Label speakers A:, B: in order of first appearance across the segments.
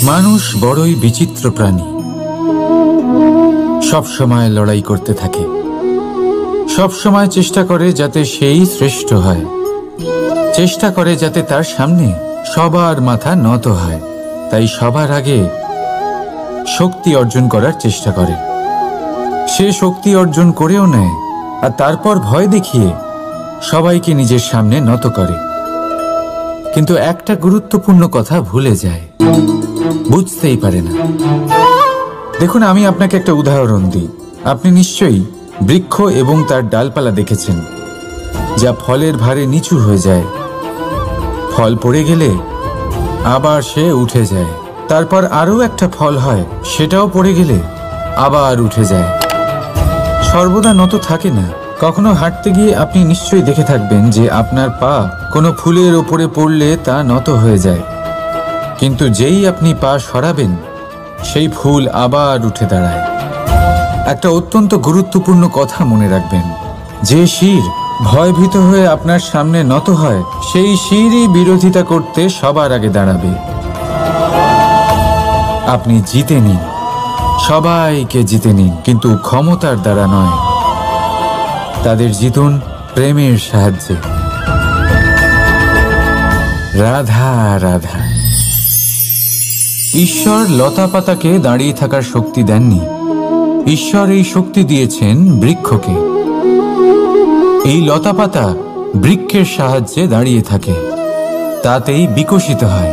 A: মানুষ বড়ই বিচিত্র প্রাণী। সব সময় লড়াই করতে থাকে, সব সময় চেষ্টা করে যাতে সেই শ্রেষ্ঠ হয়, চেষ্টা করে যাতে তার সামনে সবার মাথা নত হয়। তাই সবার আগে শক্তি অর্জন করার চেষ্টা করে। সে শক্তি অর্জন করেও নেয় আর তারপর ভয় দেখিয়ে সবাইকে নিজের সামনে নত করে। কিন্তু একটা গুরুত্বপূর্ণ কথা ভুলে যায়, বুঝতেই পারে না। দেখুন, আমি আপনাকে একটা উদাহরণ দিই। আপনি নিশ্চয়ই বৃক্ষ এবং তার ডালপালা দেখেছেন, যা ফলের ভারে নিচু হয়ে যায়। ফল পড়ে গেলে আবার সে উঠে যায়, তারপর আরও একটা ফল হয়, সেটাও পড়ে গেলে আবার উঠে যায়। সর্বদা নত থাকে না। কখনো হাঁটতে গিয়ে আপনি নিশ্চয়ই দেখে থাকবেন যে আপনার পা কোনো ফুলের ওপরে পড়লে তা নত হয়ে যায়, কিন্তু যেই আপনি পা সরাবেন সেই ফুল আবার উঠে দাঁড়ায়। একটা অত্যন্ত গুরুত্বপূর্ণ কথা মনে রাখবেন, যে শির ভয়ভীত হয়ে আপনার সামনে নত হয়, সেই শিরই বিরোধিতা করতে সবার আগে দাঁড়াবে। আপনি জিতে নিন, সবাইকে জিতে নিন, কিন্তু ক্ষমতার দ্বারা নয়। তাদের জিতুন প্রেমের সাহায্যে। রাধা রাধা। ঈশ্বর লতা পাতাকে দাঁড়িয়ে থাকার শক্তি দেননি, ঈশ্বর এই শক্তি দিয়েছেন বৃক্ষকে। এই লতা পাতা বৃক্ষের সাহায্যে দাঁড়িয়ে থাকে, তাতেই বিকশিত হয়।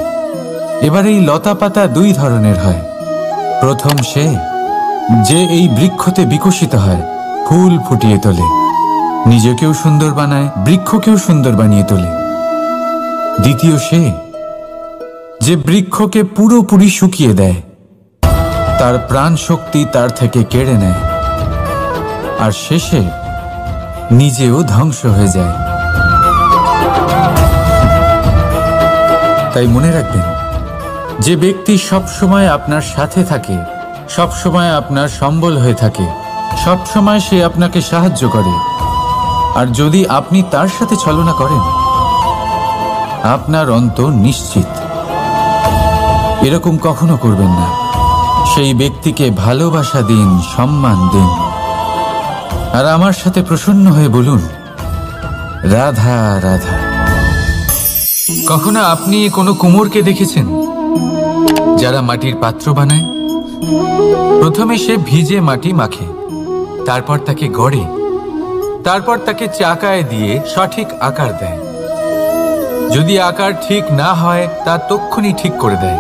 A: এবার এই লতা পাতা দুই ধরনের হয়। প্রথম সে যে এই বৃক্ষতে বিকশিত হয়, ফুল ফুটিয়ে তোলে, নিজেকেও সুন্দর বানায়, বৃক্ষকেও সুন্দর বানিয়ে তোলে। দ্বিতীয় সে যে বৃক্ষকে পুরোপুরি শুকিয়ে দেয়, তার প্রাণ শক্তি তার থেকে কেড়ে নেয়, আর শেষে নিজেও ধ্বংস হয়ে যায়। তাই মনে রাখবেন, যে ব্যক্তি সব সময় আপনার সাথে থাকে, সব সময় আপনার সম্বল হয়ে থাকে, সব সময় সে আপনাকে সাহায্য করে, আর যদি আপনি তার সাথে ছলনা করেন, আপনার অন্ত নিশ্চিত। এরকম কখনো করবেন না। সেই ব্যক্তিকে ভালোবাসা দিন, সম্মান দিন, আর আমার সাথে প্রসন্ন হয়ে বলুন, রাধা রাধা। কখনো আপনি কোনো কুমোরকে দেখেছেন যারা মাটির পাত্র বানায়? প্রথমে সে ভিজে মাটি মাখে, তারপর তাকে গড়ে, তারপর তাকে চাকায় দিয়ে সঠিক আকার দেয়। যদি আকার ঠিক না হয় তা তক্ষুনি ঠিক করে দেয়,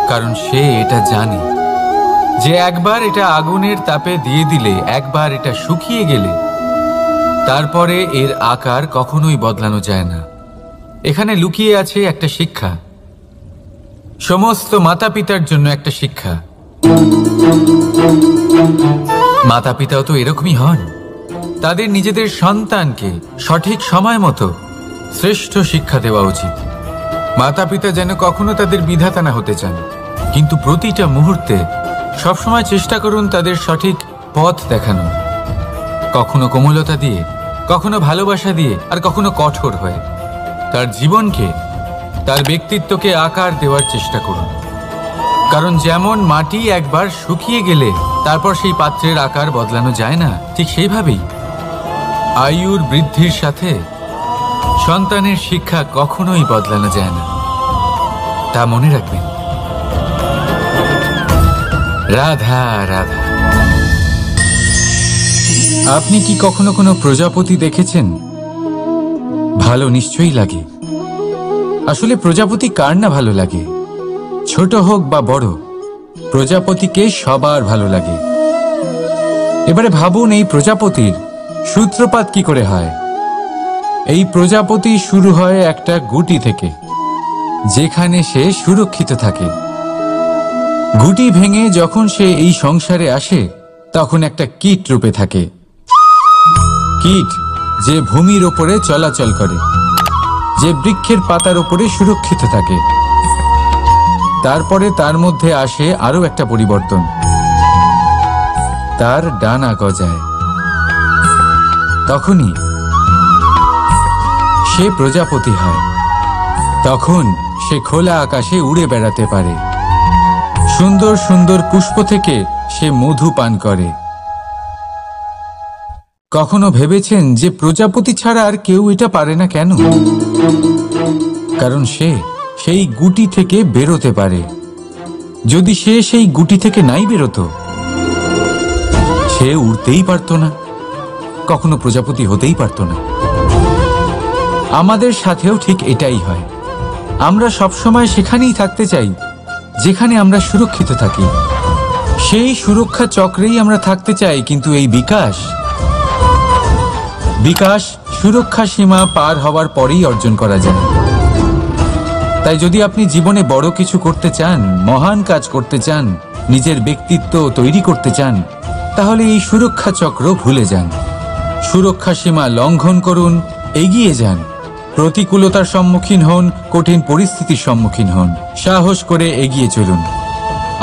A: কারণ সে এটা জানে যে একবার এটা আগুনের তাপে দিয়ে দিলে, একবার এটা শুকিয়ে গেলে তারপরে এর আকার কখনোই বদলানো যায় না। এখানে লুকিয়ে আছে একটা শিক্ষা, সমস্ত মাতা পিতার জন্য একটা শিক্ষা। মাতা পিতাও তো এরকমই হন। তাদের নিজেদের সন্তানকে সঠিক সময় মতো শ্রেষ্ঠ শিক্ষা দেওয়া উচিত। মাতা পিতা যেন কখনো তাদের বিধাতা না হতে চান, কিন্তু প্রতিটা মুহূর্তে সবসময় চেষ্টা করুন তাদের সঠিক পথ দেখানো। কখনো কোমলতা দিয়ে, কখনো ভালোবাসা দিয়ে, আর কখনো কঠোর হয়ে। তার জীবনকে, তার ব্যক্তিত্বকে আকার দেওয়ার চেষ্টা করুন। কারণ যেমন মাটি একবার শুকিয়ে গেলে তারপর সেই পাত্রের আকার বদলানো যায় না, ঠিক সেইভাবেই আয়ুর বৃদ্ধির সাথে সন্তানের শিক্ষা কখনোই বদলানো যায় না। তা মনে রাখবেন। রাধা রাধা। আপনি কি কখনো কোনো প্রজাপতি দেখেছেন? ভালো নিশ্চয়ই লাগে। আসলে প্রজাপতি কার না ভালো লাগে? ছোট হোক বা বড়, প্রজাপতিকে সবার ভালো লাগে। এবারে ভাবুন, এই প্রজাপতির সূত্রপাত কি করে হয়? এই প্রজাপতি শুরু হয় একটা গুটি থেকে, যেখানে সে সুরক্ষিত থাকে। গুটি ভেঙে যখন সে এই সংসারে আসে, তখন একটা কীট রূপে থাকে। কীট যে ভূমির ওপরে চলাচল করে, যে বৃক্ষের পাতার ওপরে সুরক্ষিত থাকে। তারপরে তার মধ্যে আসে আরো একটা পরিবর্তন, তার ডানা গজায়। তখনই সে প্রজাপতি হয়। তখন সে খোলা আকাশে উড়ে বেড়াতে পারে। সুন্দর সুন্দর পুষ্প থেকে সে মধু পান করে। কখনো ভেবেছেন যে প্রজাপতি ছাড়া আর কেউ এটা পারে না কেন? কারণ সে সেই গুটি থেকে বেরোতে পারে। যদি সে সেই গুটি থেকে নাই বেরোতো, সে উড়তেই পারত না, কখনো প্রজাপতি হতেই পারত না। আমাদের সাথেও ঠিক এটাই হয়। আমরা সবসময় সেখানেই থাকতে চাই যেখানে আমরা সুরক্ষিত থাকি। সেই সুরক্ষা চক্রেই আমরা থাকতে চাই, কিন্তু এই বিকাশ সুরক্ষা সীমা পার হওয়ার পরেই অর্জন করা যায়। তাই যদি আপনি জীবনে বড় কিছু করতে চান, মহান কাজ করতে চান, নিজের ব্যক্তিত্ব তৈরি করতে চান, তাহলে এই সুরক্ষা চক্র ভুলে যান। সুরক্ষা সীমা লঙ্ঘন করুন, এগিয়ে যান, প্রতিকূলতার সম্মুখীন হন, কঠিন পরিস্থিতির সম্মুখীন হন, সাহস করে এগিয়ে চলুন,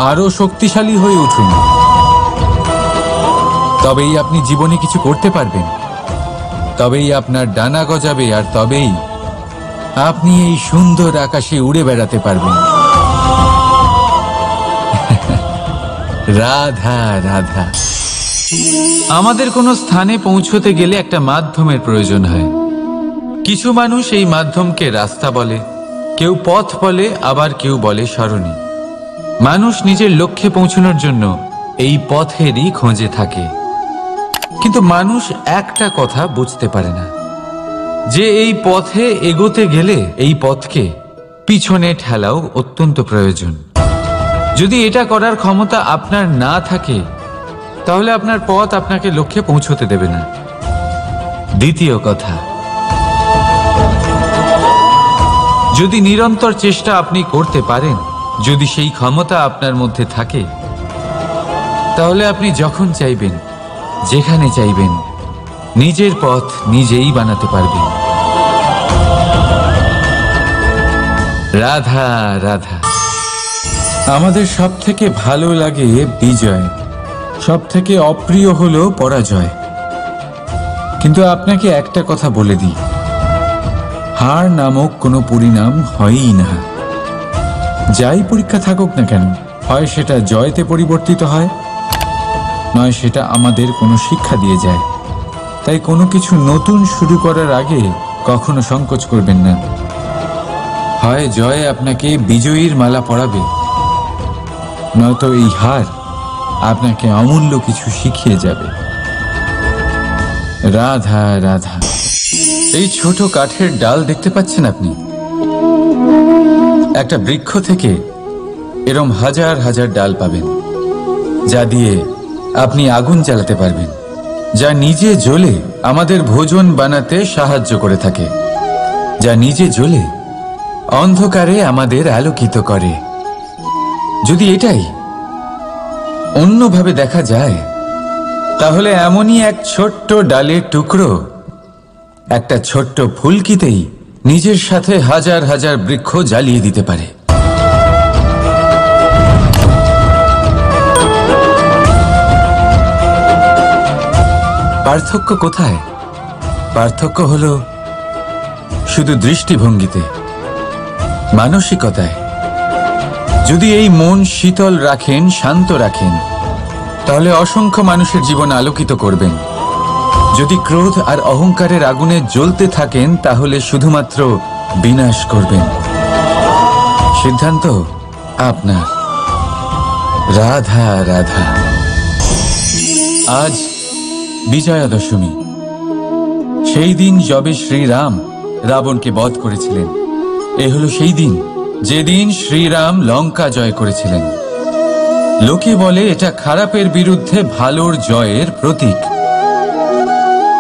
A: আরো শক্তিশালী হয়ে উঠুন। তবেই আপনি জীবনে কিছু করতে পারবেন, তবেই আপনার ডানা গজাবে, আর তবেই আপনি এই সুন্দর আকাশে উড়ে বেড়াতে পারবেন। রাধা রাধা। আমাদের কোনো স্থানে পৌঁছতে গেলে একটা মাধ্যমের প্রয়োজন হয়। কিছু মানুষ এই মাধ্যমকে রাস্তা বলে, কেউ পথ বলে, আবার কেউ বলে সরণি। মানুষ নিজের লক্ষ্যে পৌঁছানোর জন্য এই পথেরই খোঁজে থাকে, কিন্তু মানুষ একটা কথা বুঝতে পারে না, যে এই পথে এগোতে গেলে এই পথকে পিছনে ঠেলাও অত্যন্ত প্রয়োজন। যদি এটা করার ক্ষমতা আপনার না থাকে, তাহলে আপনার পথ আপনাকে লক্ষ্যে পৌঁছতে দেবে না। দ্বিতীয় কথা, যদি নিরন্তর চেষ্টা আপনি করতে পারেন, যদি সেই ক্ষমতা আপনার মধ্যে থাকে, তাহলে আপনি যখন চাইবেন, যেখানে চাইবেন, নিজের পথ নিজেই বানাতে পারবেন। রাধা রাধা। আমাদের সব থেকে ভালো লাগে বিজয়, সব থেকে অপ্রিয় হলো পরাজয়। কিন্তু আপনাকে একটা কথা বলে দিই, হার নামক কোনো পরিণাম হয়ই না। যাই পরীক্ষা থাকুক না কেন, হয় সেটা জয়তে পরিবর্তিত হয়, নয় সেটা আমাদের কোনো শিক্ষা দিয়ে যায়। তাই কোনো কিছু নতুন শুরু করার আগে কখনো সংকোচ করবেন না। হয় জয় আপনাকে বিজয়ীর মালা পরাবে, নয়তো এই হার আপনাকে অমূল্য কিছু শিখিয়ে যাবে। রাধা রাধা। এই ছোট কাঠের ডাল দেখতে পাচ্ছেন আপনি? একটা বৃক্ষ থেকে এরম হাজার হাজার ডাল পাবেন, যা দিয়ে আপনি আগুন জ্বালাতে পারবেন, যা নিজে জ্বলে আমাদের ভোজন বানাতে সাহায্য করে থাকে, যা নিজে জ্বলে অন্ধকারে আমাদের আলোকিত করে। যদি এটাই অন্যভাবে দেখা যায়, তাহলে এমনই এক ছোট্ট ডালের টুকরো একটা ছোট্ট ফুলকিতেই নিজের সাথে হাজার হাজার বৃক্ষ জ্বালিয়ে দিতে পারে। পার্থক্য কোথায়? পার্থক্য হলো শুধু দৃষ্টিভঙ্গিতে, মানসিকতায়। যদি এই মন শীতল রাখেন, শান্ত রাখেন, তাহলে অসংখ্য মানুষের জীবন আলোকিত করবেন। যদি ক্রোধ আর অহংকারের আগুনে জ্বলতে থাকেন, তাহলে শুধুমাত্র বিনাশ করবেন। সিদ্ধান্ত আপনার। রাধা রাধা। আজ বিজয়া দশমী, সেই দিন যবে শ্রীরাম রাবণকে বধ করেছিলেন। এ হলো সেই দিন যেদিন শ্রীরাম লঙ্কা জয় করেছিলেন। লোকে বলে এটা খারাপের বিরুদ্ধে ভালোর জয়ের প্রতীক।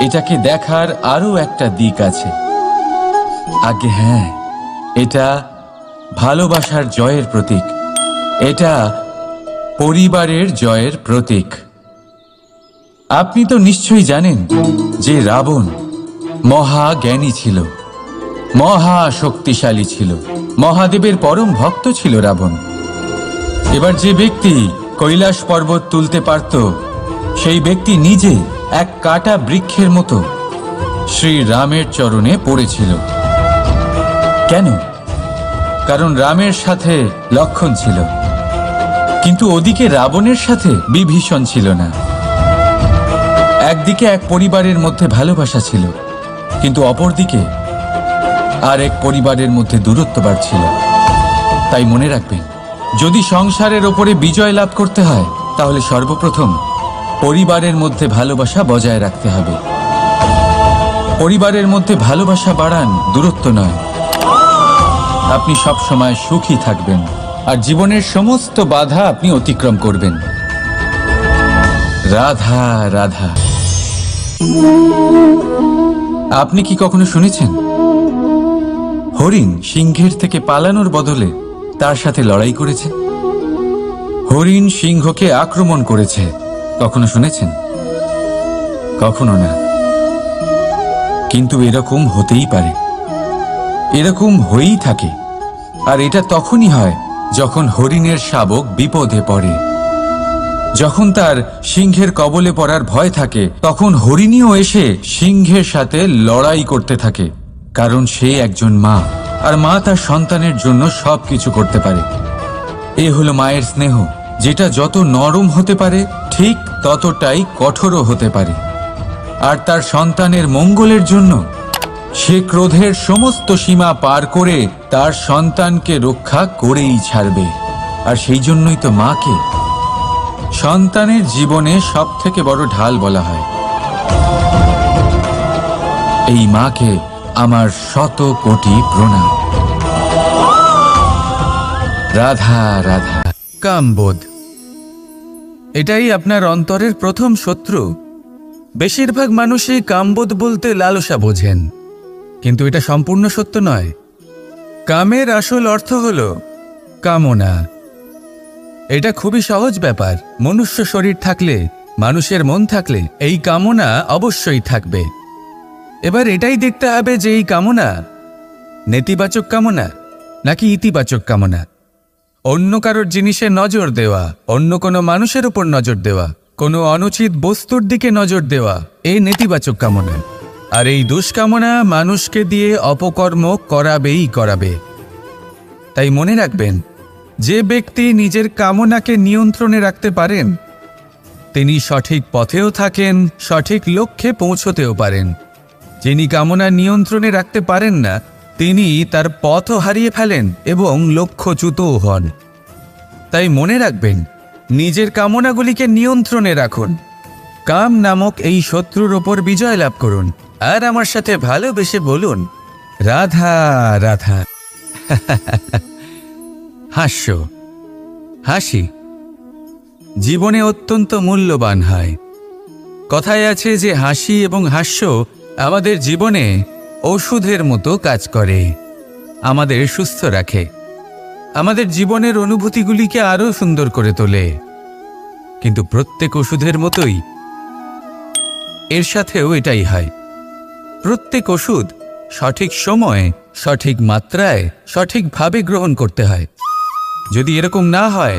A: এটাকে দেখার আরো একটা দিক আছে। আগে হ্যাঁ, এটা ভালোবাসার জয়ের প্রতীক, এটা পরিবারের জয়ের প্রতীক। আপনি তো নিশ্চয়ই জানেন যে রাবণ মহাজ্ঞানী ছিল, মহা শক্তিশালী ছিল, মহাদেবের পরম ভক্ত ছিল রাবণ। এবার যে ব্যক্তি কৈলাস পর্বত তুলতে পারত, সেই ব্যক্তি নিজে এক কাটা বৃক্ষের মতো শ্রী রামের চরণে পড়েছিল। কেন? কারণ রামের সাথে লক্ষণ ছিল। কিন্তু ওদিকে রাবণের সাথে বিভীষণ ছিল না। একদিকে এক পরিবারের মধ্যে ভালোবাসা ছিল, কিন্তু অপরদিকে আর এক পরিবারের মধ্যে দূরত্ব বাড়ছিল। তাই মনে রাখবেন, যদি সংসারের ওপরে বিজয় লাভ করতে হয় তাহলে সর্বপ্রথম পরিবারের মধ্যে ভালোবাসা বজায় রাখতে হবে। পরিবারের মধ্যে ভালোবাসা বাড়ান, দূরত্ব নয়। আপনি সব সময় সুখী থাকবেন আর জীবনের সমস্ত বাধা আপনি অতিক্রম করবেন। রাধা রাধা। আপনি কি কখনো শুনেছেন হরিণ সিংহের থেকে পালানোর বদলে তার সাথে লড়াই করেছে? হরিণ সিংহকে আক্রমণ করেছে, কখনো শুনেছেন? কখনো না। কিন্তু এরকম হতেই পারে, এরকম হয়েই থাকে। আর এটা তখনই হয় যখন হরিণের শাবক বিপদে পড়ে। যখন তার সিংহের কবলে পড়ার ভয় থাকে, তখন হরিণীও এসে সিংহের সাথে লড়াই করতে থাকে। কারণ সে একজন মা, আর মা তার সন্তানের জন্য সবকিছু করতে পারে। এ হলো মায়ের স্নেহ, যেটা যত নরম হতে পারে ঠিক ততটাই কঠোরও হতে পারে। আর তার সন্তানের মঙ্গলের জন্য সে ক্রোধের সমস্ত সীমা পার করে তার সন্তানকে রক্ষা করেই ছাড়বে। আর সেই জন্যই তো মাকে সন্তানের জীবনে সব থেকে বড় ঢাল বলা হয়। এই মাকে আমার শত কোটি প্রণাম। রাধা রাধা।
B: কামবোধ, এটাই আপনার অন্তরের প্রথম শত্রু। বেশিরভাগ মানুষই কামবোধ বলতে লালসা বোঝেন, কিন্তু এটা সম্পূর্ণ সত্য নয়। কামের আসল অর্থ হল কামনা। এটা খুবই সহজ ব্যাপার। মনুষ্য শরীর থাকলে, মানুষের মন থাকলে এই কামনা অবশ্যই থাকবে। এবার এটাই দেখতে হবে যে এই কামনা নেতিবাচক কামনা নাকি ইতিবাচক কামনা। অন্য কারোর জিনিসে নজর দেওয়া, অন্য কোনো মানুষের উপর নজর দেওয়া, কোনো অনুচিত বস্তুর দিকে নজর দেওয়া, এই নেতিবাচক কামনা। আর এই দুষ্কামনা মানুষকে দিয়ে অপকর্ম করাবেই করাবে। তাই মনে রাখবেন, যে ব্যক্তি নিজের কামনাকে নিয়ন্ত্রণে রাখতে পারেন তিনি সঠিক পথেও থাকেন, সঠিক লক্ষ্যে পৌঁছতেও পারেন। যিনি কামনা নিয়ন্ত্রণে রাখতে পারেন না তিনি তার পথও হারিয়ে ফেলেন এবং লক্ষ্যচ্যুতও হন। তাই মনে রাখবেন, নিজের কামনাগুলিকে নিয়ন্ত্রণে রাখুন। কাম নামক এই শত্রুর ওপর বিজয় লাভ করুন। আর আমার সাথে ভালোবেসে বলুন, রাধা রাধা। হাস্য, হাসি জীবনে অত্যন্ত মূল্যবান হয়। কথায় আছে যে হাসি এবং হাস্য আমাদের জীবনে ওষুধের মতো কাজ করে, আমাদের সুস্থ রাখে, আমাদের জীবনের অনুভূতিগুলিকে আরও সুন্দর করে তোলে। কিন্তু প্রত্যেক ওষুধের মতোই এর সাথেও এটাই হয়। প্রত্যেক ওষুধ সঠিক সময়ে, সঠিক মাত্রায়, সঠিকভাবে গ্রহণ করতে হয়। যদি এরকম না হয়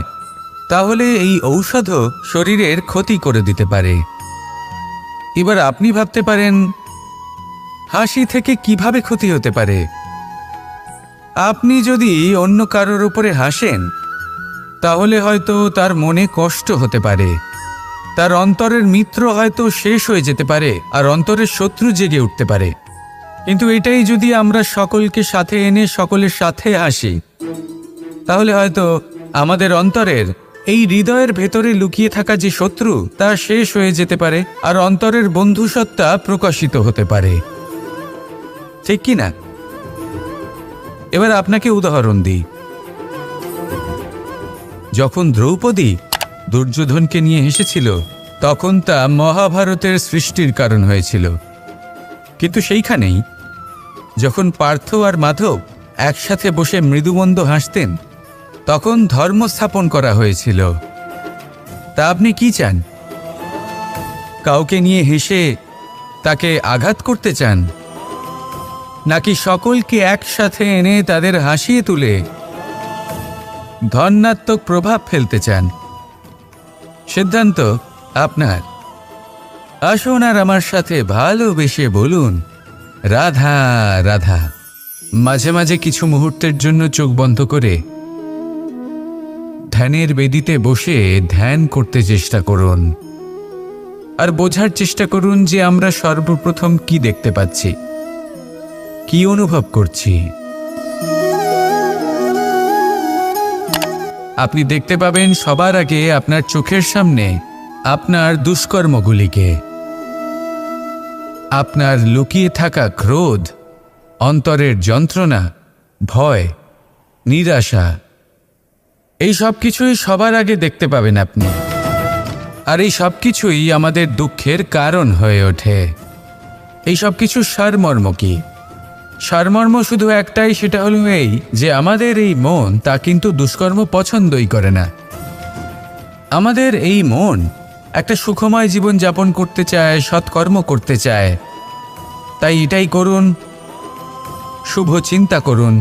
B: তাহলে এই ঔষধও শরীরের ক্ষতি করে দিতে পারে। এবার আপনি ভাবতে পারেন, হাসি থেকে কিভাবে ক্ষতি হতে পারে? আপনি যদি অন্য কারোর উপরে হাসেন তাহলে হয়তো তার মনে কষ্ট হতে পারে, তার অন্তরের মিত্র হয়তো শেষ হয়ে যেতে পারে, আর অন্তরের শত্রু জেগে উঠতে পারে। কিন্তু এটাই যদি আমরা সকলকে সাথে এনে সকলের সাথে হাসি, তাহলে হয়তো আমাদের অন্তরের এই হৃদয়ের ভেতরে লুকিয়ে থাকা যে শত্রু তা শেষ হয়ে যেতে পারে, আর অন্তরের বন্ধুসত্তা প্রকাশিত হতে পারে। ঠিক কি না? এবার আপনাকে উদাহরণ দিই। যখন দ্রৌপদী দুর্যোধনকে নিয়ে হেসেছিল তখন তা মহাভারতের সৃষ্টির কারণ হয়েছিল। কিন্তু সেইখানেই যখন পার্থ আর মাধব একসাথে বসে মৃদুমন্দ হাসতেন তখন ধর্ম স্থাপন করা হয়েছিল। তা আপনি কি চান? কাউকে নিয়ে হেসে তাকে আঘাত করতে চান, নাকি সকলকে একসাথে এনে তাদের হাসিয়ে তুলে ধনাত্মক প্রভাব ফেলতে চান? সিদ্ধান্ত আপনার। আসুন আর আমার সাথে ভালোবেসে বলুন, রাধা রাধা। মাঝে মাঝে কিছু মুহূর্তের জন্য চোখ বন্ধ করে ধ্যানের বেদিতে বসে ধ্যান করতে চেষ্টা করুন আর বোঝার চেষ্টা করুন যে আমরা সর্বপ্রথম কি দেখতে পাচ্ছি, কি অনুভব করছি। আপনি দেখতে পাবেন সবার আগে আপনার চোখের সামনে আপনার দুষ্কর্মগুলিকে, আপনার লুকিয়ে থাকা ক্রোধ, অন্তরের যন্ত্রণা, ভয়, নিরাশা, এই সব কিছুই সবার আগে দেখতে পাবেন আপনি। আর এই সব কিছুই আমাদের দুঃখের কারণ হয়ে ওঠে। এই সব কিছু সারমর্ম কি? সারমর্ম শুধু একটাই, সেটা হলো এই যে আমাদের এই মন তা কিন্তু দুষ্কর্ম পছন্দই করে না। আমাদের এই মন একটা সুখময় জীবন যাপন করতে চায়, সৎকর্ম করতে চায়। তাই এটাই করুন, শুভ চিন্তা করুন,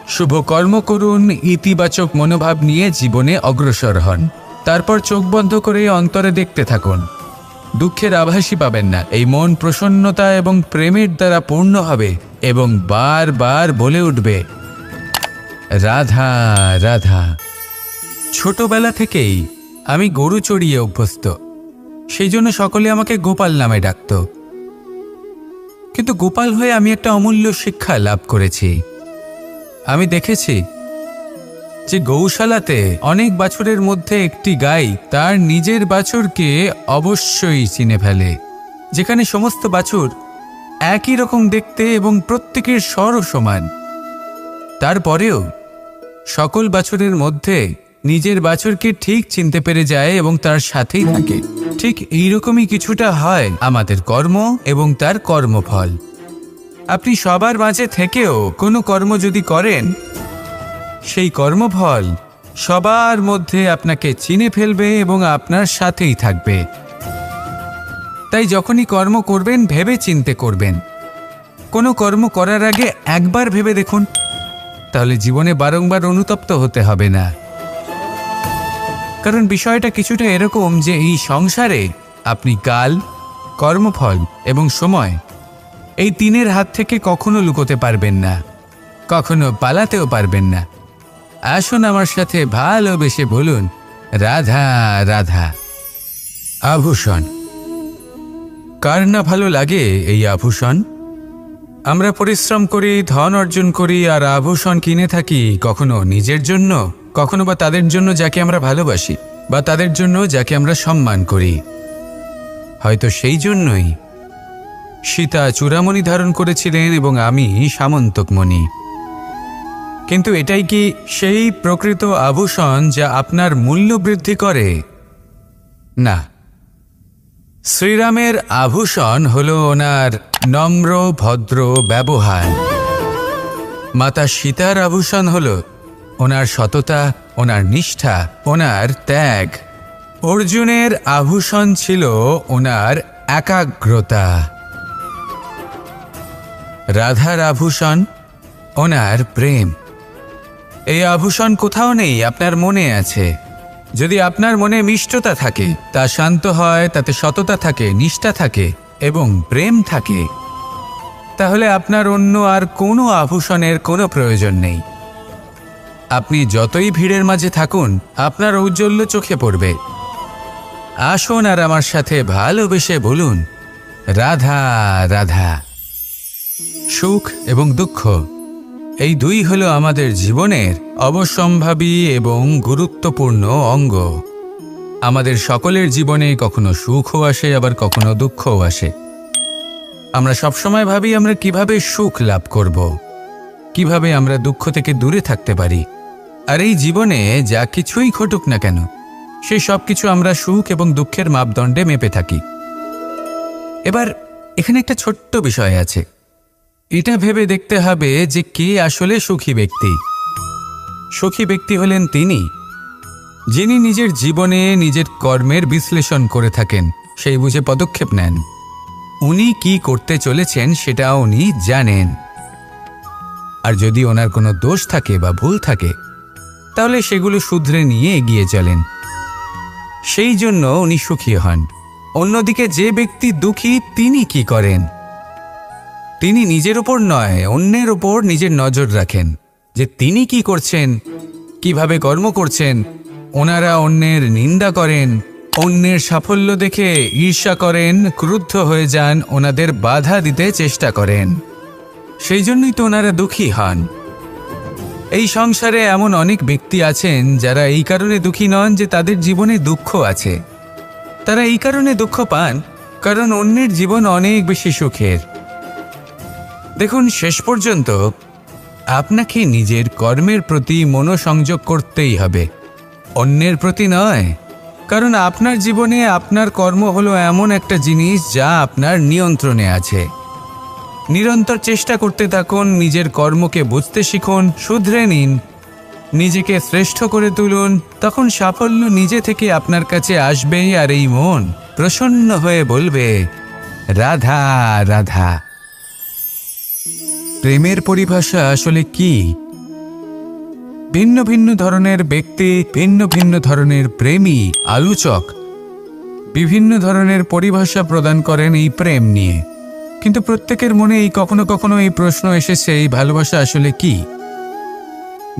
B: শুভ কর্ম করুন, ইতিবাচক মনোভাব নিয়ে জীবনে অগ্রসর হন। তারপর চোখ বন্ধ করে অন্তরে দেখতে থাকুন। দুঃখের আভাসই পাবেন না। এই মন প্রসন্নতা এবং প্রেমের দ্বারা পূর্ণ হবে এবং বারবার বলে উঠবে, রাধা রাধা। ছোটবেলা থেকেই আমি গরু চড়িয়ে অভ্যস্ত, সেই জন্য সকলে আমাকে গোপাল নামে ডাকত। কিন্তু গোপাল হয়ে আমি একটা অমূল্য শিক্ষা লাভ করেছি। আমি দেখেছি যে গৌশালাতে অনেক বাছুরের মধ্যে একটি গাই তার নিজের বাছুরকে অবশ্যই চিনে ফেলে। যেখানে সমস্ত বাছুর একই রকম দেখতে এবং প্রত্যেকের স্বরও সমান, তারপরেও সকল বাছুরের মধ্যে নিজের বাছুরকে ঠিক চিনতে পেরে যায় এবং তার সাথেই থাকে। ঠিক এইরকমই কিছুটা হয় আমাদের কর্ম এবং তার কর্মফল। আপনি সবার মাঝে থেকেও কোনো কর্ম যদি করেন, সেই কর্মফল সবার মধ্যে আপনাকে চিনে ফেলবে এবং আপনার সাথেই থাকবে। তাই যখনই কর্ম করবেন ভেবে চিন্তে করবেন। কোনো কর্ম করার আগে একবার ভেবে দেখুন, তাহলে জীবনে বারংবার অনুতপ্ত হতে হবে না। কারণ বিষয়টা কিছুটা এরকম যে এই সংসারে আপনি কাল, কর্মফল এবং সময়, এই তিনের হাত থেকে কখনো লুকোতে পারবেন না, কখনো পালাতেও পারবেন না। আসুন আমার সাথে ভালোবেসে বলুন, রাধা রাধা। আভূষণ। কার না ভালো লাগে এই আভূষণ? আমরা পরিশ্রম করি, ধন অর্জন করি আর আভূষণ কিনে থাকি, কখনো নিজের জন্য, কখনো বা তাদের জন্য যাকে আমরা ভালোবাসি, বা তাদের জন্য যাকে আমরা সম্মান করি। হয়তো সেই জন্যই সীতা চূড়ামণি ধারণ করেছিলেন এবং আমি সামন্তকমণি। কিন্তু এটাই কি সেই প্রকৃত আভূষণ যা আপনার মূল্য বৃদ্ধি করে? না। শ্রীরামের আভূষণ হল ওনার নম্র ভদ্র ব্যবহার। মাতা সীতার আভূষণ হল ওনার সততা, ওনার নিষ্ঠা, ওনার ত্যাগ। অর্জুনের আভূষণ ছিল ওনার একাগ্রতা। রাধার আভূষণ ওনার প্রেম। এই আভূষণ কোথাও নেই, আপনার মনে আছে। যদি আপনার মনে মিষ্টতা থাকে, তা শান্ত হয়, তাতে সততা থাকে, নিষ্ঠা থাকে এবং প্রেম থাকে, তাহলে আপনার অন্য আর কোনো আভূষণের কোনো প্রয়োজন নেই। আপনি যতই ভিড়ের মাঝে থাকুন, আপনার ঔজ্জ্বল্য চোখে পড়বে। আসুন আর আমার সাথে ভালোবেসে বলুন, রাধা রাধা। সুখ এবং দুঃখ, এই দুই হলো আমাদের জীবনের অবশ্যম্ভাবী এবং গুরুত্বপূর্ণ অঙ্গ। আমাদের সকলের জীবনে কখনো সুখও আসে, আবার কখনো দুঃখও আসে। আমরা সবসময় ভাবি আমরা কিভাবে সুখ লাভ করব, কিভাবে আমরা দুঃখ থেকে দূরে থাকতে পারি। আর এই জীবনে যা কিছুই ঘটুক না কেন, সেই সব কিছু আমরা সুখ এবং দুঃখের মাপদণ্ডে মেপে থাকি। এবার এখানে একটা ছোট্ট বিষয় আছে। এটা ভেবে দেখতে হবে যে কে আসলে সুখী ব্যক্তি। সুখী ব্যক্তি হলেন তিনি যিনি নিজের জীবনে নিজের কর্মের বিশ্লেষণ করে থাকেন, সেই বুঝে পদক্ষেপ নেন। উনি কি করতে চলেছেন সেটা উনি জানেন। আর যদি ওনার কোনো দোষ থাকে বা ভুল থাকে, তাহলে সেগুলো শুধরে নিয়ে এগিয়ে চলেন। সেই জন্য উনি সুখী হন। অন্যদিকে যে ব্যক্তি দুঃখী, তিনি কি করেন? তিনি নিজের ওপর নয়, অন্যের ওপর নিজের নজর রাখেন যে তিনি কি করছেন, কিভাবে কর্ম করছেন, ওনারা অন্যের নিন্দা করেন, অন্যের সাফল্য দেখে ঈর্ষা করেন, ক্রুদ্ধ হয়ে যান, ওনাদের বাধা দিতে চেষ্টা করেন। সেই জন্যই তো ওনারা দুঃখী হন। এই সংসারে এমন অনেক ব্যক্তি আছেন যারা এই কারণে দুঃখী নন যে তাদের জীবনে দুঃখ আছে। তারা এই কারণে দুঃখ পান কারণ অন্যের জীবন অনেক বেশি সুখের। দেখুন, শেষ পর্যন্ত আপনাকে নিজের কর্মের প্রতি মনোসংযোগ করতেই হবে, অন্যের প্রতি নয়। কারণ আপনার জীবনে আপনার কর্ম হলো এমন একটা জিনিস যা আপনার নিয়ন্ত্রণে আছে। নিরন্তর চেষ্টা করতে থাকুন, নিজের কর্মকে বুঝতে শিখুন, শুধরে নিন, নিজেকে শ্রেষ্ঠ করে তুলুন। তখন সাফল্য নিজে থেকে আপনার কাছে আসবে, আর এই মন প্রসন্ন হয়ে বলবে, রাধা রাধা। প্রেমের পরিভাষা আসলে কি? ভিন্ন ভিন্ন ধরনের ব্যক্তি, ভিন্ন ভিন্ন ধরনের প্রেমী, আলোচক বিভিন্ন ধরনের পরিভাষা প্রদান করেন এই প্রেম নিয়ে। কিন্তু প্রত্যেকের মনে কখনো কখনো এই প্রশ্ন এসেছে, এই ভালোবাসা আসলে কি?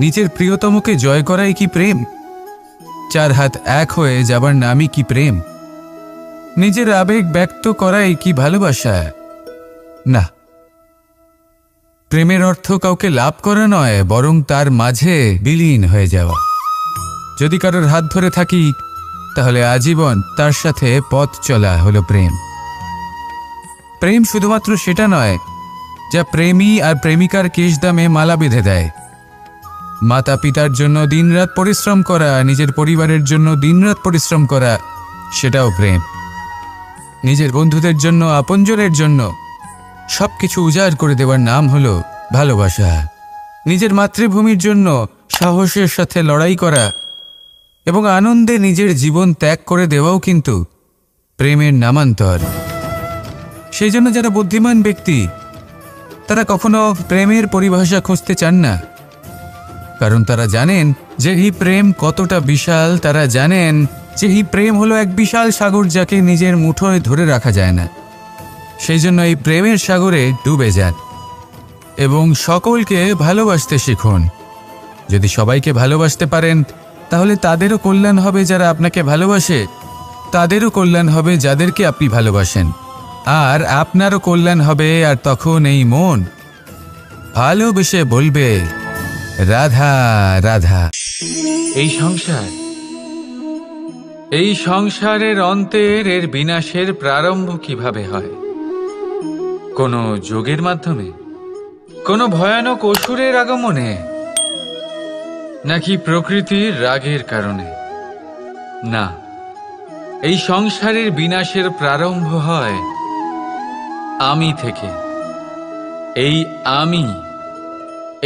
B: নিজের প্রিয়তমকে জয় করাই কি প্রেম? চার হাত এক হয়ে যাবার নামই কি প্রেম? নিজের আবেগ ব্যক্ত করাই কি ভালোবাসা? না, প্রেমের অর্থ কাউকে লাভ করা নয়, বরং তার মাঝে বিলীন হয়ে যাওয়া। যদি কারোর হাত ধরে থাকি তাহলে আজীবন তার সাথে পথ চলা হলো প্রেম। প্রেম শুধুমাত্র সেটা নয় যা প্রেমী আর প্রেমিকার কেশদামে মালা বেঁধে দেয়। মাতা পিতার জন্য দিনরাত পরিশ্রম করা, নিজের পরিবারের জন্য দিনরাত পরিশ্রম করা, সেটাও প্রেম। নিজের বন্ধুদের জন্য, আপনজনের জন্য সবকিছু উজাড় করে দেওয়ার নাম হলো ভালোবাসা। নিজের মাতৃভূমির জন্য সাহসের সাথে লড়াই করা এবং আনন্দে নিজের জীবন ত্যাগ করে দেওয়াও কিন্তু প্রেমের নামান্তর। সেই জন্য যারা বুদ্ধিমান ব্যক্তি তারা কখনো প্রেমের পরিভাষা খুঁজতে চান না, কারণ তারা জানেন যে এই প্রেম কতটা বিশাল। তারা জানেন যে এই প্রেম হলো এক বিশাল সাগর যাকে নিজের মুঠোয় ধরে রাখা যায় না। সেই জন্য এই প্রেমের সাগরে ডুবে যান এবং সকলকে ভালোবাসতে শিখুন। যদি সবাইকে ভালোবাসতে পারেন তাহলে তাদেরও কল্যাণ হবে যারা আপনাকে ভালোবাসে, তাদেরও কল্যাণ হবে যাদেরকে আপনি ভালোবাসেন, আর আপনারও কল্যাণ হবে। আর তখন এই মন ভালোবেসে বলবে, রাধা রাধা। এই সংসারের অন্তের, এর বিনাশের প্রারম্ভ কিভাবে হয়? কোনো যোগের মাধ্যমে? কোনো ভয়ানক অসুরের আগমনে? নাকি প্রকৃতির রাগের কারণে? না, এই সংসারের বিনাশের প্রারম্ভ হয় আমি থেকে। এই আমি,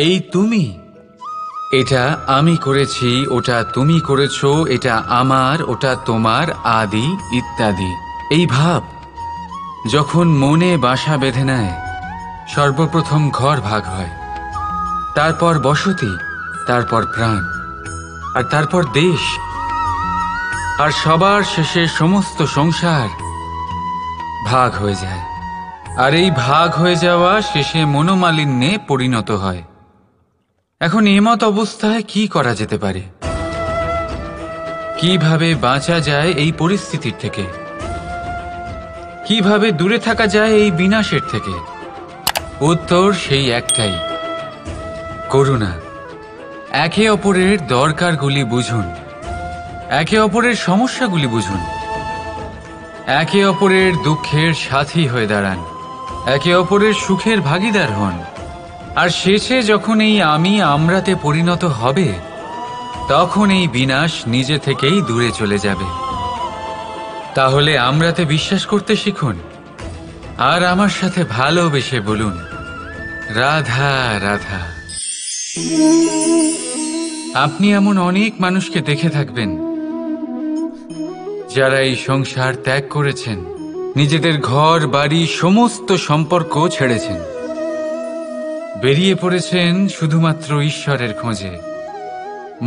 B: এই তুমি, এটা আমি করেছি, ওটা তুমি করেছো, এটা আমার, ওটা তোমার, আদি ইত্যাদি। এই ভাব যখন মনে বাসা বেঁধে নেয়, সর্বপ্রথম ঘর ভাগ হয়, তারপর বসতি, তারপর প্রাণ, আর তারপর দেশ, আর সবার শেষে সমস্ত সংসার ভাগ হয়ে যায়। আর এই ভাগ হয়ে যাওয়া শেষে মনোমালিন্যে পরিণত হয়। এখন এমত অবস্থায় কি করা যেতে পারে? কিভাবে বাঁচা যায় এই পরিস্থিতির থেকে? কিভাবে দূরে থাকা যায় এই বিনাশের থেকে? উত্তর সেই একটাই, করুণা। একে অপরের দরকারগুলি বুঝুন, একে অপরের সমস্যাগুলি বুঝুন, একে অপরের দুঃখের সাথী হয়ে দাঁড়ান, একে অপরের সুখের ভাগীদার হন। আর শেষে যখন এই আমি আমরাতে পরিণত হবে, তখন এই বিনাশ নিজে থেকেই দূরে চলে যাবে। তাহলে আমরাতে বিশ্বাস করতে শিখুন, আর আমার সাথে ভালোবেসে বলুন, রাধা রাধা। আপনি এমন অনেক মানুষকে দেখে থাকবেন যারা এই সংসার ত্যাগ করেছেন, নিজেদের ঘর বাড়ি সমস্ত সম্পর্ক ছেড়েছেন, বেরিয়ে পড়েছেন শুধুমাত্র ঈশ্বরের খোঁজে।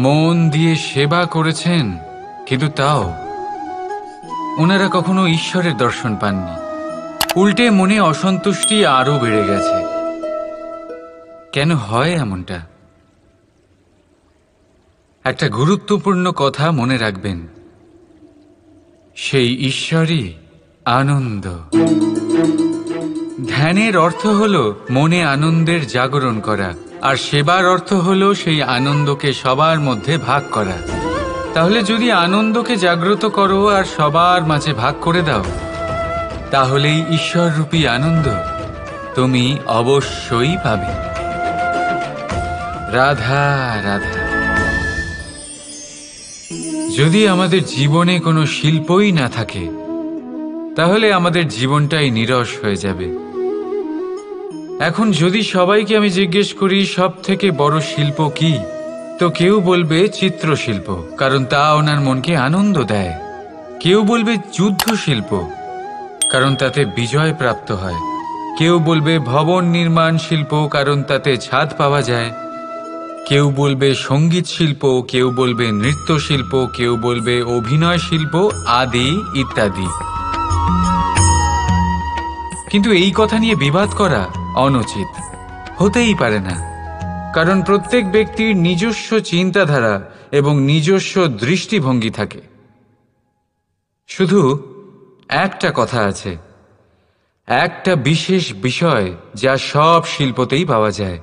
B: মন দিয়ে সেবা করেছেন, কিন্তু তাও ওনারা কখনো ঈশ্বরের দর্শন পাননি। উল্টে মনে অসন্তুষ্টি আরো বেড়ে গেছে। কেন হয় এমনটা?
A: একটা গুরুত্বপূর্ণ কথা মনে রাখবেন, সেই ঈশ্বরই আনন্দ। ধ্যানের অর্থ হল মনে আনন্দের জাগরণ করা, আর সেবার অর্থ হল সেই আনন্দকে সবার মধ্যে ভাগ করা। তাহলে যদি আনন্দকে জাগ্রত করো আর সবার মাঝে ভাগ করে দাও, তাহলেই ঈশ্বররূপী আনন্দ তুমি অবশ্যই পাবে। রাধা রাধা। যদি আমাদের জীবনে কোনো শিল্পই না থাকে, তাহলে আমাদের জীবনটাই নীরস হয়ে যাবে। এখন যদি সবাইকে আমি জিজ্ঞেস করি সব থেকে বড় শিল্প কি, তো কেউ বলবে চিত্রশিল্প, কারণ তা ওনার মনকে আনন্দ দেয়। কেউ বলবে যুদ্ধ শিল্প, কারণ তাতে বিজয় প্রাপ্ত হয়। কেউ বলবে ভবন নির্মাণ শিল্প, কারণ তাতে ছাদ পাওয়া যায়। কেউ বলবে সঙ্গীত শিল্প, কেউ বলবে নৃত্য শিল্প, কেউ বলবে অভিনয় শিল্প আদি ইত্যাদি। কিন্তু এই কথা নিয়ে বিবাদ করা অনুচিত, হতেই পারে না, কারণ প্রত্যেক ব্যক্তির নিজস্ব চিন্তাধারা এবং নিজস্ব দৃষ্টিভঙ্গি থাকে। শুধু একটা কথা আছে, একটা বিশেষ বিষয় যা সব শিল্পতেই পাওয়া যায়,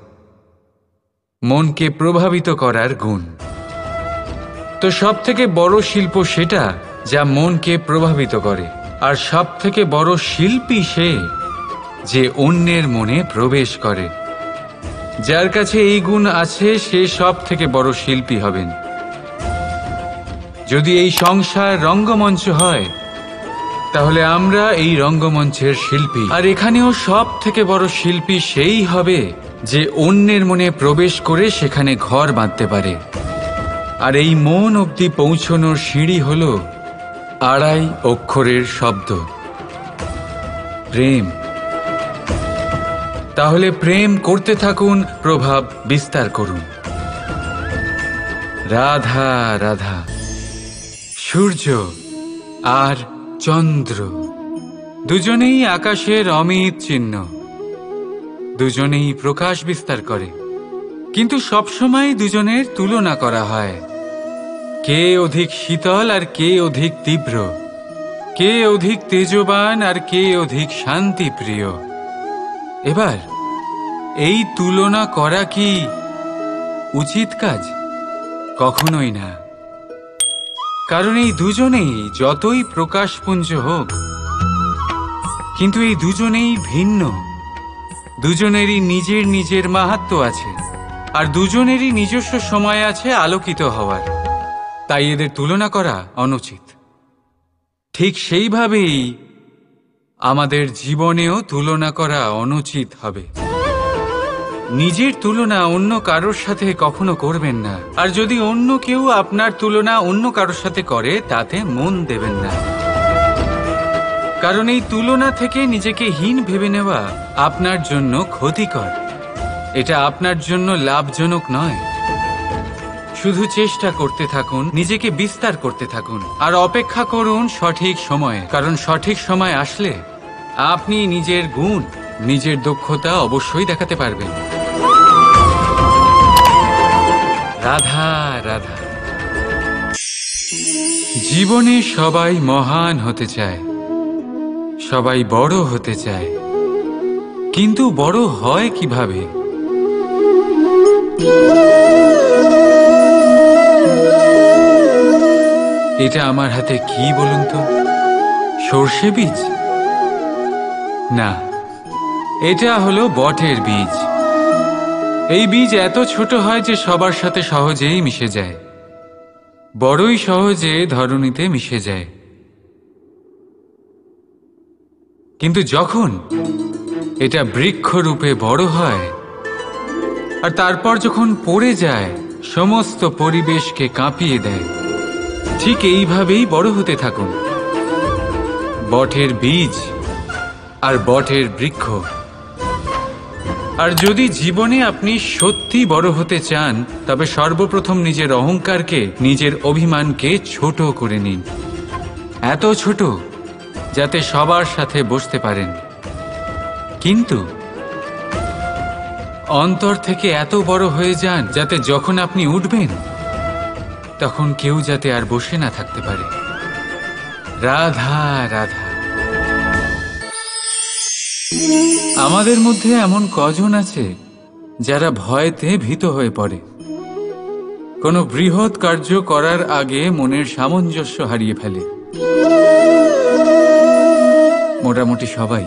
A: মনকে প্রভাবিত করার গুণ। তো সব থেকে বড় শিল্প সেটা যা মনকে প্রভাবিত করে, আর সব থেকে বড় শিল্পী সে যে অন্যের মনে প্রবেশ করে। যার কাছে এই গুণ আছে সে সব থেকে বড় শিল্পী হবেন। যদি এই সংসার রঙ্গমঞ্চ হয়, তাহলে আমরা এই রঙ্গমঞ্চের শিল্পী। আর এখানেও সব থেকে বড় শিল্পী সেই হবে যে অন্যের মনে প্রবেশ করে সেখানে ঘর বাঁধতে পারে। আর এই মন অবধি পৌঁছনোর সিঁড়ি হল 2.5 অক্ষরের শব্দ, প্রেম। তাহলে প্রেম করতে থাকুন, প্রভাব বিস্তার করুন। রাধা রাধা। সূর্য আর চন্দ্র দুজনেই আকাশের অমিত চিহ্ন, দুজনেই প্রকাশ বিস্তার করে, কিন্তু সবসময় দুজনের তুলনা করা হয়। কে অধিক শীতল আর কে অধিক তীব্র, কে অধিক তেজবান আর কে অধিক শান্তিপ্রিয়। এবার এই তুলনা করা কি উচিত কাজ? কখনোই না, কারণ এই দুজনেই যতই প্রকাশপুঞ্জ হোক, কিন্তু এই দুজনেই ভিন্ন। দুজনেরই নিজের নিজের মাহাত্ম্য আছে, আর দুজনেরই নিজস্ব সময় আছে আলোকিত হওয়ার। তাই এদের তুলনা করা অনুচিত। ঠিক সেইভাবেই আমাদের জীবনেও তুলনা করা অনুচিত হবে। নিজের তুলনা অন্য কারোর সাথে কখনো করবেন না, আর যদি অন্য কেউ আপনার তুলনা অন্য কারোর সাথে করে, তাতে মন দেবেন না। কারণ এই তুলনা থেকে নিজেকে হীন ভেবে নেওয়া আপনার জন্য ক্ষতিকর। এটা আপনার জন্য লাভজনক নয়। শুধু চেষ্টা করতে থাকুন, নিজেকে বিস্তার করতে থাকুন, আর অপেক্ষা করুন সঠিক সময়ে। কারণ সঠিক সময় আসলে আপনি নিজের গুণ, নিজের দক্ষতা অবশ্যই দেখাতে পারবেন। রাধা রাধা। জীবনে সবাই মহান হতে চায়, সবাই বড় হতে চায়, কিন্তু বড় হয় কিভাবে? এটা আমার হাতে কি বলুন তো? সর্ষে বীজ? না, এটা হলো বটের বীজ। এই বীজ এত ছোট হয় যে সবার সাথে সহজেই মিশে যায়, বড়ই সহজে ধরণীতে মিশে যায়। কিন্তু যখন এটা বৃক্ষরূপে বড় হয়, আর তারপর যখন পড়ে যায়, সমস্ত পরিবেশকে কাঁপিয়ে দেয়। ঠিক এইভাবেই বড় হতে থাকুন, বটের বীজ আর বটের বৃক্ষ। আর যদি জীবনে আপনি সত্যি বড় হতে চান, তবে সর্বপ্রথম নিজের অহংকারকে, নিজের অভিমানকে ছোট করে নিন। এত ছোট যাতে সবার সাথে বসতে পারেন, কিন্তু অন্তর থেকে এত বড় হয়ে যান যাতে যখন আপনি উঠবেন, তখন কেউ যাতে আর বসে না থাকতে পারে। রাধা রাধা। আমাদের মধ্যে এমন কজন আছে যারা ভয়তে ভীত হয়ে পড়ে, কোনো বৃহৎ কার্য করার আগে মনের সামঞ্জস্য হারিয়ে ফেলে? মোটামুটি সবাই,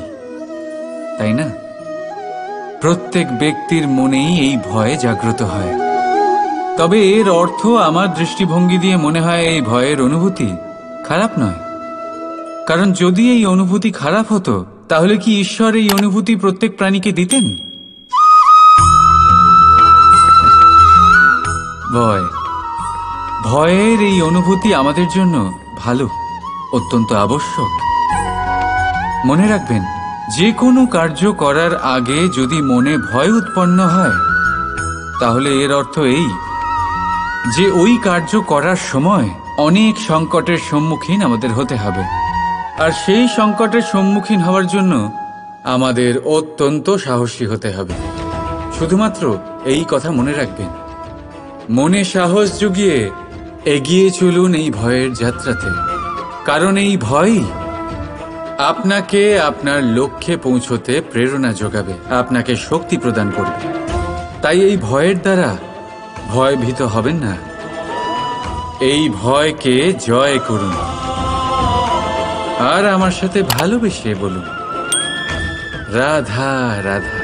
A: তাই না? প্রত্যেক ব্যক্তির মনেই এই ভয় জাগ্রত হয়। তবে এর অর্থ আমার দৃষ্টিভঙ্গি দিয়ে মনে হয় এই ভয়ের অনুভূতি খারাপ নয়। কারণ যদি এই অনুভূতি খারাপ হতো, তাহলে কি ঈশ্বর এই অনুভূতি প্রত্যেক প্রাণীকে দিতেন? ভয়ের এই অনুভূতি আমাদের জন্য ভালো, অত্যন্ত আবশ্যক। মনে রাখবেন, যে কোনো কার্য করার আগে যদি মনে ভয় উৎপন্ন হয়, তাহলে এর অর্থ এই যে ওই কার্য করার সময় অনেক সংকটের সম্মুখীন আমাদের হতে হবে। আর সেই সংকটের সম্মুখীন হওয়ার জন্য আমাদের অত্যন্ত সাহসী হতে হবে। শুধুমাত্র এই কথা মনে রাখবেন, মনে সাহস জুগিয়ে এগিয়ে চলুন এই ভয়ের যাত্রাতে। কারণ এই ভয়ই আপনাকে আপনার লক্ষ্যে পৌঁছতে প্রেরণা যোগাবে, আপনাকে শক্তি প্রদান করবে। তাই এই ভয়ের দ্বারা ভয়ভীত হবেন না, এই ভয়কে জয় করুন। আর আমার সাথে ভালোবেসে বলুন, রাধা রাধা।